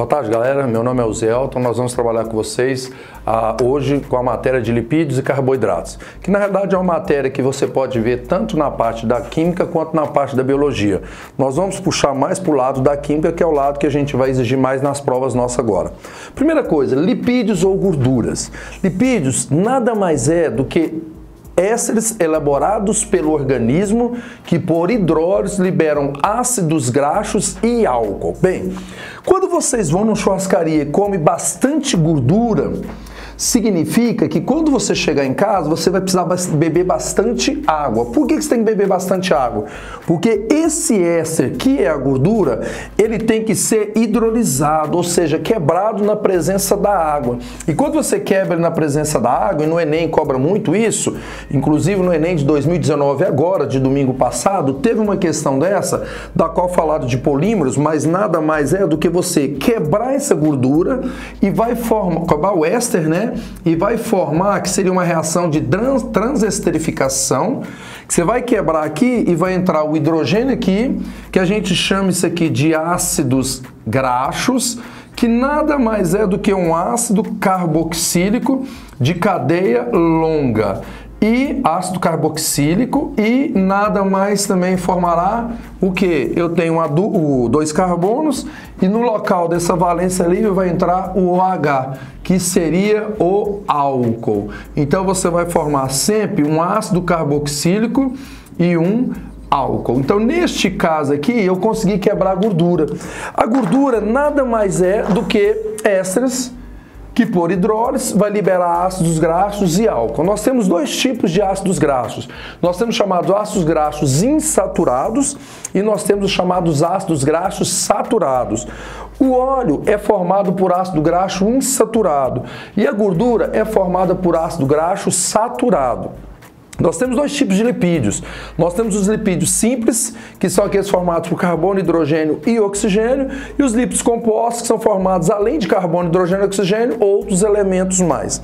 Boa tarde, galera. Meu nome é o Zé Elton. Nós vamos trabalhar com vocês hoje com a matéria de lipídios e carboidratos, que na realidade é uma matéria que você pode ver tanto na parte da química quanto na parte da biologia. Nós vamos puxar mais para o lado da química, que é o lado que a gente vai exigir mais nas provas nossas agora. Primeira coisa, lipídios ou gorduras. Lipídios nada mais é do que ésteres elaborados pelo organismo que por hidrólise liberam ácidos graxos e álcool. Bem, quando vocês vão numa churrascaria e comem bastante gordura, significa que quando você chegar em casa, você vai precisar beber bastante água. Por que você tem que beber bastante água? Porque esse éster, que é a gordura, ele tem que ser hidrolisado, ou seja, quebrado na presença da água. E quando você quebra ele na presença da água, e no Enem cobra muito isso, inclusive no Enem de 2019 agora, de domingo passado, teve uma questão dessa, da qual falaram de polímeros, mas nada mais é do que você quebrar essa gordura e vai formar o éster, né? E vai formar, que seria uma reação de transesterificação, que você vai quebrar aqui e vai entrar o hidrogênio aqui, que a gente chama isso aqui de ácidos graxos, que nada mais é do que um ácido carboxílico de cadeia longa. E ácido carboxílico, e nada mais também formará o que? Eu tenho dois carbonos e no local dessa valência livre vai entrar o OH, que seria o álcool. Então você vai formar sempre um ácido carboxílico e um álcool. Então, neste caso aqui, eu consegui quebrar a gordura. A gordura nada mais é do que ésteres, que por hidrólise vai liberar ácidos graxos e álcool. Nós temos dois tipos de ácidos graxos. Nós temos chamados ácidos graxos insaturados e nós temos os chamados ácidos graxos saturados. O óleo é formado por ácido graxo insaturado e a gordura é formada por ácido graxo saturado. Nós temos dois tipos de lipídios. Nós temos os lipídios simples, que são aqueles formados por carbono, hidrogênio e oxigênio, e os lipídios compostos, que são formados, além de carbono, hidrogênio e oxigênio, outros elementos mais.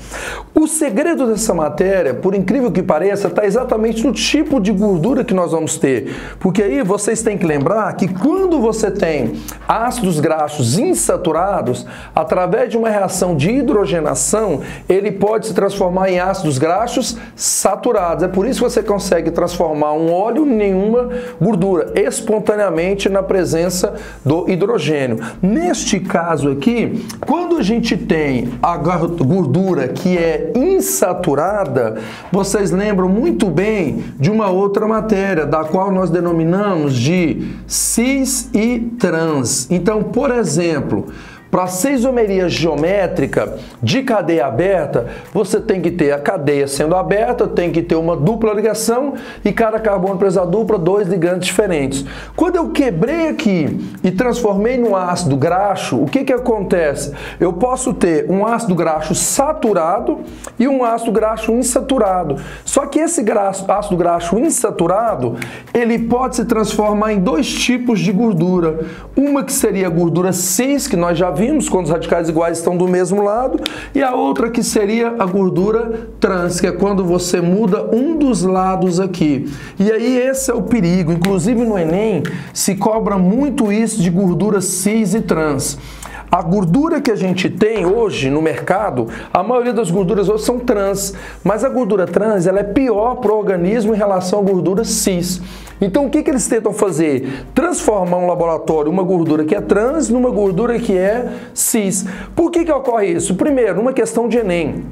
O segredo dessa matéria, por incrível que pareça, está exatamente no tipo de gordura que nós vamos ter. Porque aí vocês têm que lembrar que quando você tem ácidos graxos insaturados, através de uma reação de hidrogenação, ele pode se transformar em ácidos graxos saturados. É por isso que você consegue transformar um óleo em nenhuma gordura, espontaneamente na presença do hidrogênio. Neste caso aqui, quando a gente tem a gordura que é insaturada, vocês lembram muito bem de uma outra matéria, da qual nós denominamos de cis e trans. Então, por exemplo, para ser isomeria geométrica de cadeia aberta, você tem que ter a cadeia sendo aberta, tem que ter uma dupla ligação e cada carbono precisa dupla, dois ligantes diferentes. Quando eu quebrei aqui e transformei no ácido graxo, o que acontece? Eu posso ter um ácido graxo saturado e um ácido graxo insaturado. Só que esse ácido graxo insaturado, ele pode se transformar em dois tipos de gordura. Uma que seria a gordura cis, que nós já vimos quando os radicais iguais estão do mesmo lado, e a outra que seria a gordura trans, que é quando você muda um dos lados aqui. E aí esse é o perigo. Inclusive no Enem se cobra muito isso de gordura cis e trans. A gordura que a gente tem hoje no mercado, a maioria das gorduras hoje são trans, mas a gordura trans ela é pior para o organismo em relação à gordura cis. Então o que eles tentam fazer? Transformar um laboratório, uma gordura que é trans, numa gordura que é cis. Por que ocorre isso? Primeiro, numa questão de Enem.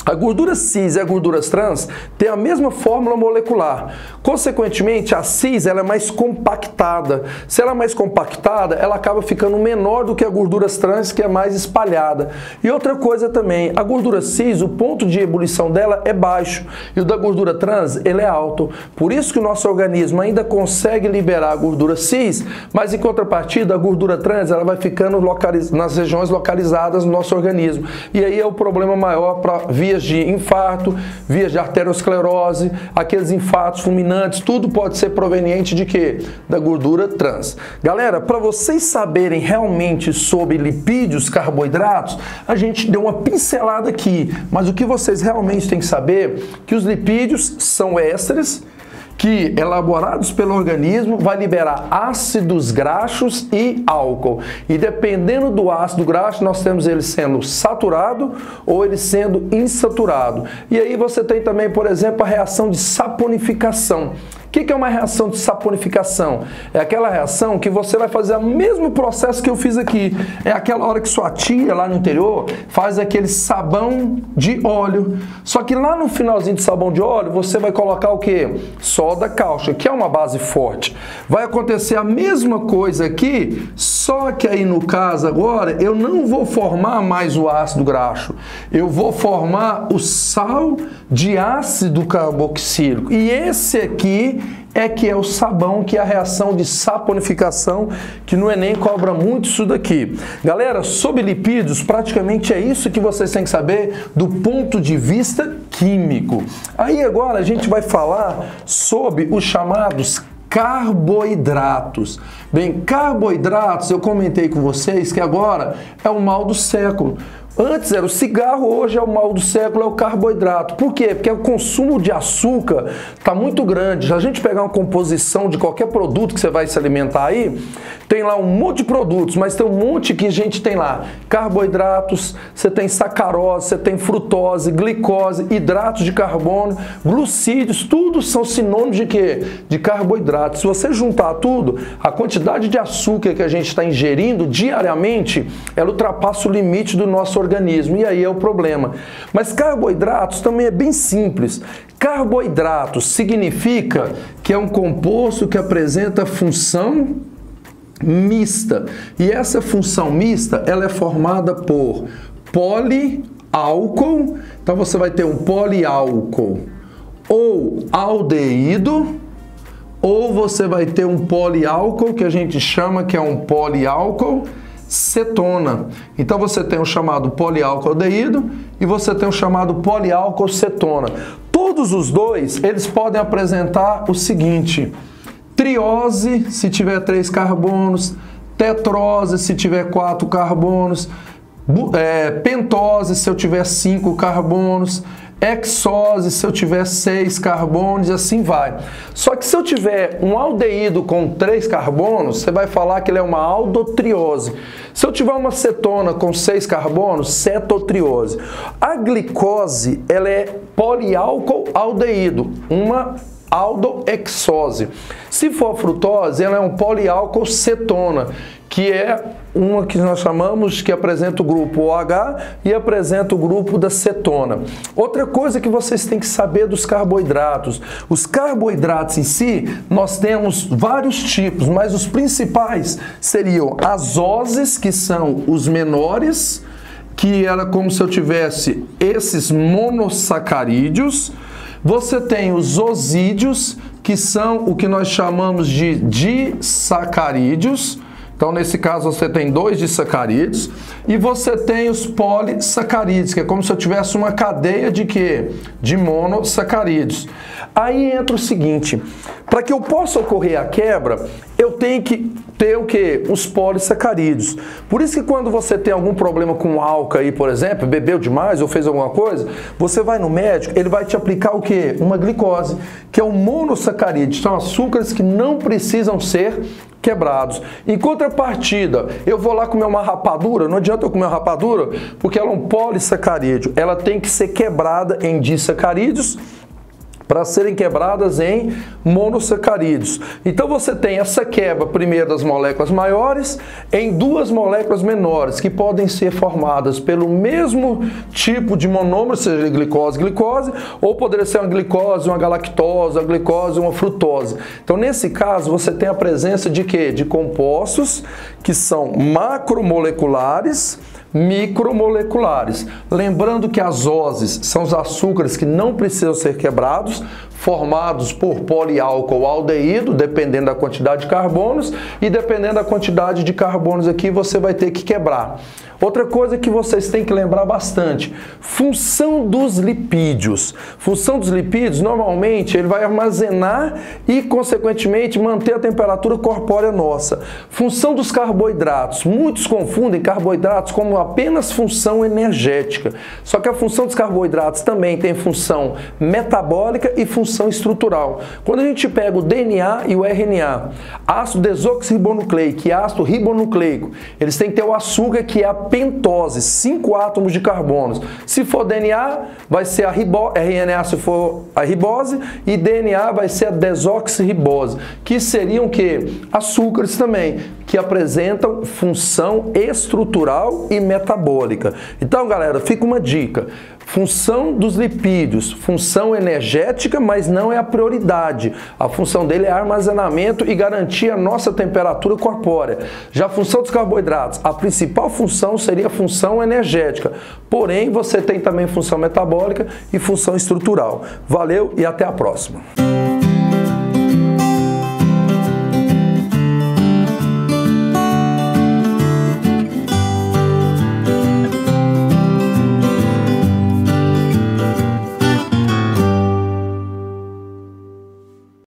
A gordura cis e a gordura trans têm a mesma fórmula molecular. Consequentemente, a cis ela é mais compactada. Se ela é mais compactada, ela acaba ficando menor do que a gordura trans, que é mais espalhada. E outra coisa também, a gordura cis, o ponto de ebulição dela é baixo. E o da gordura trans, ele é alto. Por isso que o nosso organismo ainda consegue liberar a gordura cis, mas em contrapartida, a gordura trans ela vai ficando nas regiões localizadas no nosso organismo. E aí é o problema maior para vias de infarto, vias de arteriosclerose, aqueles infartos fulminantes, tudo pode ser proveniente de quê? Da gordura trans. Galera, para vocês saberem realmente sobre lipídios, carboidratos, a gente deu uma pincelada aqui, mas o que vocês realmente têm que saber é que os lipídios são ésteres que, elaborados pelo organismo, vai liberar ácidos graxos e álcool. E dependendo do ácido graxo, nós temos ele sendo saturado ou ele sendo insaturado. E aí você tem também, por exemplo, a reação de saponificação. O que é uma reação de saponificação? É aquela reação que você vai fazer o mesmo processo que eu fiz aqui. É aquela hora que sua tia lá no interior faz aquele sabão de óleo. Só que lá no finalzinho de sabão de óleo, você vai colocar o quê? Soda cáustica, que é uma base forte. Vai acontecer a mesma coisa aqui, só que aí no caso agora, eu não vou formar mais o ácido graxo. Eu vou formar o sal de ácido carboxílico. E esse aqui é que é o sabão, que é a reação de saponificação, que no Enem cobra muito isso daqui. Galera, sobre lipídios, praticamente é isso que vocês têm que saber do ponto de vista químico. Aí agora a gente vai falar sobre os chamados carboidratos. Bem, carboidratos, eu comentei com vocês que agora é o mal do século. Antes era o cigarro, hoje é o mal do século, é o carboidrato. Por quê? Porque o consumo de açúcar está muito grande. Se a gente pegar uma composição de qualquer produto que você vai se alimentar aí, tem lá um monte de produtos, mas tem um monte que a gente tem lá. Carboidratos, você tem sacarose, você tem frutose, glicose, hidratos de carbono, glucídios, tudo são sinônimos de quê? De carboidratos. Se você juntar tudo, a quantidade de açúcar que a gente está ingerindo diariamente, ela ultrapassa o limite do nosso organismo, e aí é o problema. Mas carboidratos também é bem simples. Carboidratos significa que é um composto que apresenta função mista. E essa função mista, ela é formada por poliálcool. Então você vai ter um poliálcool ou aldeído, ou você vai ter um poliálcool que a gente chama que é um poliálcool cetona. Então você tem o chamado poliálcool aldeído e você tem o chamado poliálcool cetona. Todos os dois, eles podem apresentar o seguinte: triose, se tiver 3 carbonos, tetrose, se tiver 4 carbonos, pentose, se eu tiver 5 carbonos, hexose, se eu tiver 6 carbonos, e assim vai. Só que se eu tiver um aldeído com 3 carbonos, você vai falar que ele é uma aldotriose. Se eu tiver uma cetona com 6 carbonos, cetotriose. A glicose, ela é poliálcool aldeído, uma aldohexose. Se for a frutose, ela é um poliálcool cetona, que é uma que nós chamamos que apresenta o grupo OH e apresenta o grupo da cetona. Outra coisa que vocês têm que saber dos carboidratos. Os carboidratos em si, nós temos vários tipos, mas os principais seriam as oses, que são os menores, que era como se eu tivesse esses monossacarídeos. Você tem os osídeos, que são o que nós chamamos de disacarídeos. Então, nesse caso, você tem 2 disacarídeos. E você tem os polissacarídeos, que é como se eu tivesse uma cadeia de quê? De monossacarídeos. Aí entra o seguinte: para que eu possa ocorrer a quebra, eu tenho que ter o quê? Os polissacarídeos. Por isso que quando você tem algum problema com álcool aí, por exemplo, bebeu demais ou fez alguma coisa, você vai no médico, ele vai te aplicar o quê? Uma glicose, que é um monossacarídeo. São açúcares que não precisam ser quebrados. Em contrapartida, eu vou lá comer uma rapadura, não adianta eu comer uma rapadura, porque ela é um polissacarídeo. Ela tem que ser quebrada em disacarídeos para serem quebradas em monossacarídeos. Então você tem essa quebra primeiro das moléculas maiores em 2 moléculas menores, que podem ser formadas pelo mesmo tipo de monômero, seja glicose, ou poderia ser uma glicose, uma galactose, uma glicose, uma frutose. Então nesse caso você tem a presença de quê? De compostos que são macromoleculares, micromoleculares. Lembrando que as oses são os açúcares que não precisam ser quebrados, formados por poliálcool aldeído, dependendo da quantidade de carbonos, e dependendo da quantidade de carbonos aqui, você vai ter que quebrar. Outra coisa que vocês têm que lembrar bastante: função dos lipídios. Função dos lipídios, normalmente, ele vai armazenar e, consequentemente, manter a temperatura corpórea nossa. Função dos carboidratos. Muitos confundem carboidratos como apenas função energética. Só que a função dos carboidratos também tem função metabólica e função estrutural. Quando a gente pega o DNA e o RNA, ácido desoxirribonucleico e ácido ribonucleico, eles têm que ter o açúcar, que é a pentose, 5 átomos de carbono. Se for DNA, vai ser a RNA se for a ribose, e DNA vai ser a desoxirribose, que seriam o quê? Açúcares também, que apresentam função estrutural e metabólica. Então, galera, fica uma dica. Função dos lipídios, função energética, mas não é a prioridade. A função dele é armazenamento e garantir a nossa temperatura corpórea. Já a função dos carboidratos, a principal função seria a função energética. Porém, você tem também função metabólica e função estrutural. Valeu e até a próxima.